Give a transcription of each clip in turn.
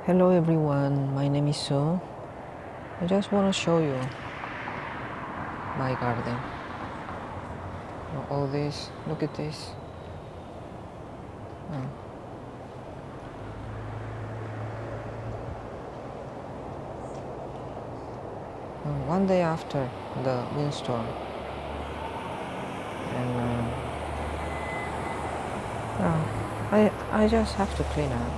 Hello everyone, my name is Sue. I just want to show you my garden. All this, look at this. Oh. One day after the windstorm, and I just have to clean up.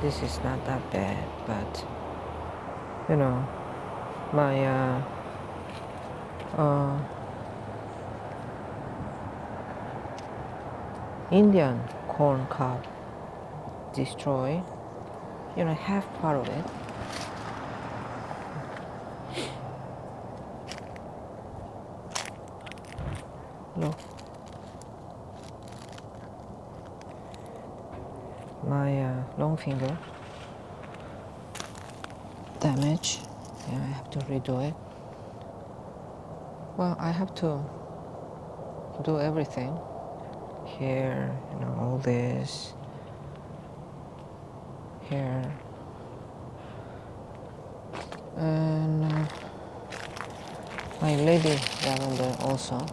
This is not that bad, but you know, my Indian corn cob destroy, half part of it. Look, my long finger damage. Yeah, I have to redo it. Well, I have to do everything here, all this here, and my lady lavender also.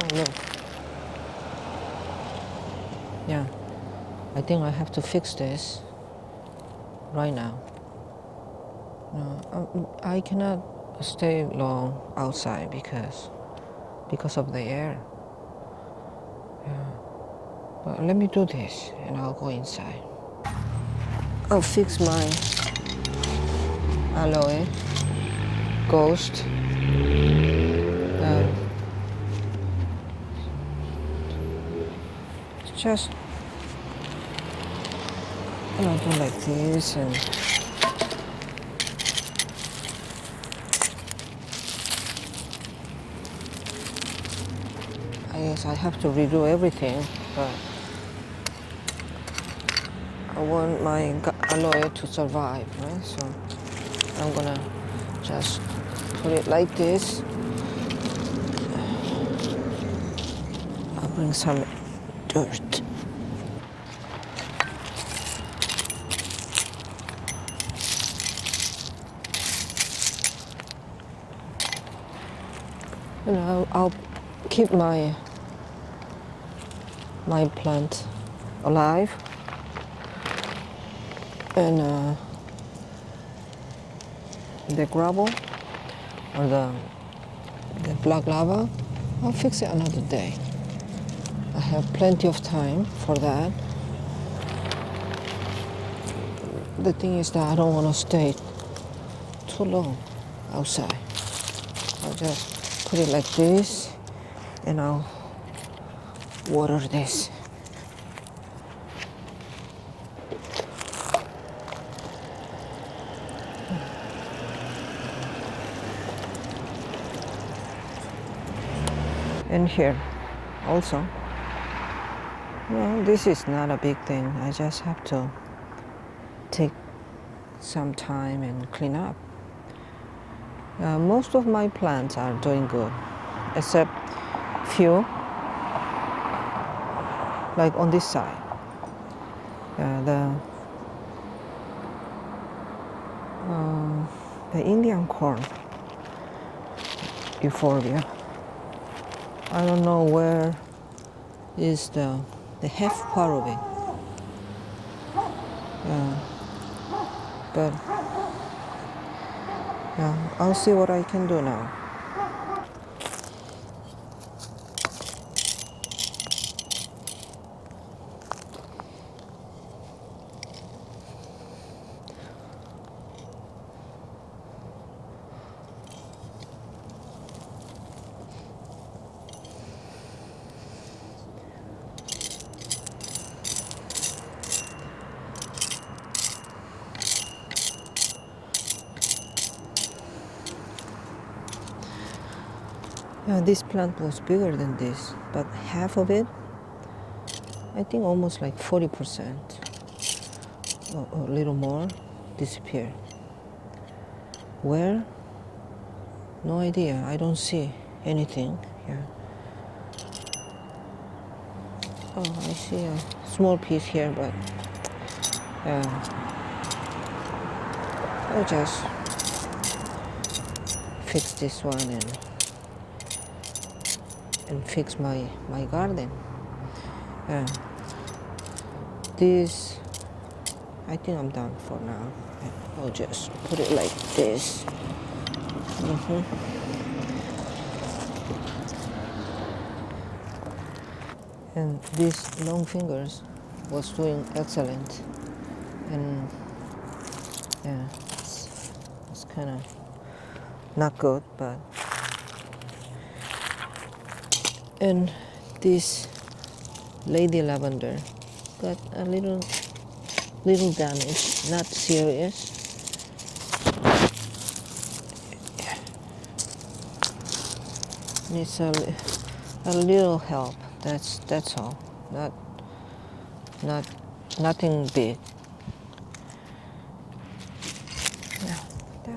Oh look, yeah, I think I have to fix this right now. I cannot stay long outside because of the air. Yeah. But let me do this and I'll go inside. I'll fix my aloe ghost. It's just do like this, and I guess I have to redo everything, but I want my aloe to survive, right? So I'm gonna just put it like this. I'll bring some dirt. I'll keep my plant alive, and the gravel or the black lava, I'll fix it another day. I have plenty of time for that. The thing is that I don't want to stay too long outside. I'll just put it like this, and I'll water this. And here also, well, this is not a big thing. I just have to take some time and clean up. Most of my plants are doing good, except few, like on this side. The Indian corn euphorbia. I don't know where is the half part of it. But yeah, I'll see what I can do now. This plant was bigger than this, but half of it, I think almost like 40%, or a little more, disappeared. Where? No idea. I don't see anything here. Oh, I see a small piece here, but I'll just fix this one and fix my garden. This, I think I'm done for now. I'll just put it like this. And these long fingers was doing excellent. And yeah, it's kind of not good, but and this lady lavender got a little damage, not serious. Needs a little help. That's all. Nothing big. Yeah,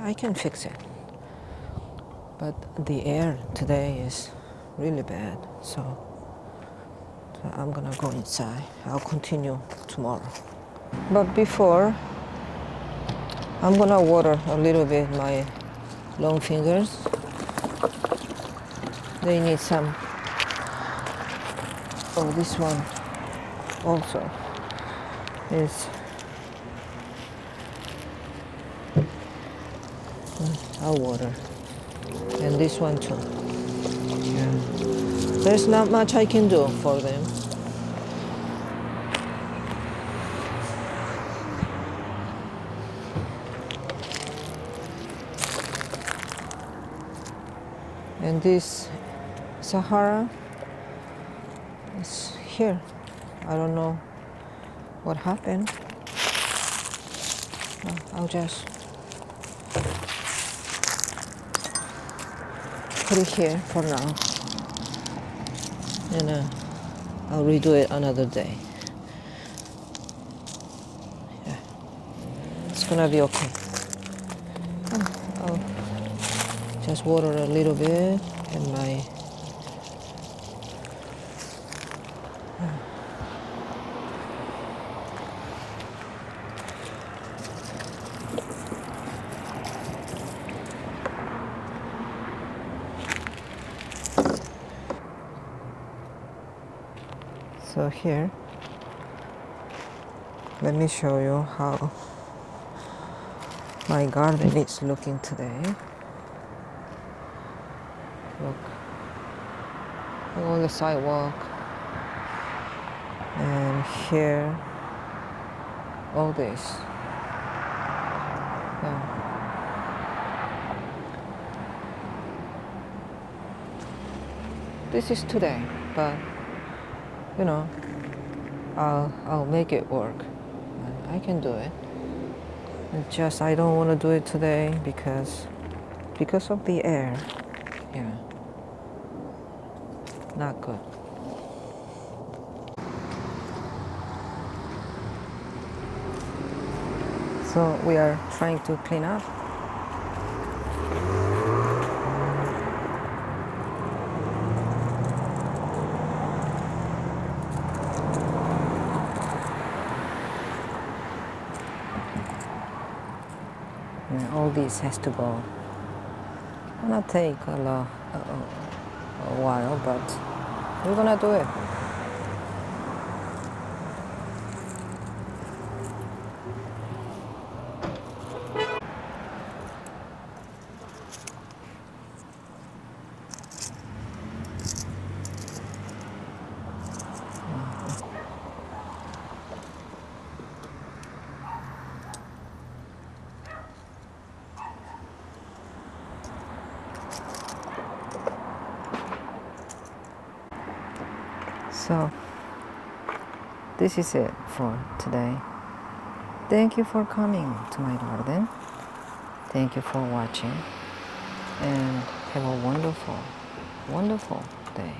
I can fix it. But the air today is really bad, so I'm gonna go inside. I'll continue tomorrow. But before, I'm gonna water a little bit my long fingers. They need some. Oh, this one also is. I'll water. And this one too. Yeah. There's not much I can do for them. And this Sahara is here. I don't know what happened. I'll just put it here for now. And I'll redo it another day. Yeah. It's gonna be okay. I'll just water a little bit in my So here, let me show you how my garden is looking today. Look on the sidewalk, and here, all this. Yeah. This is today, but you know, I'll make it work. I can do it. It's just I don't want to do it today because of the air. Yeah, not good. So we are trying to clean up. And all this has to go. It's gonna take a while, but we're gonna do it. So this is it for today. Thank you for coming to my garden. Thank you for watching, and have a wonderful, wonderful day.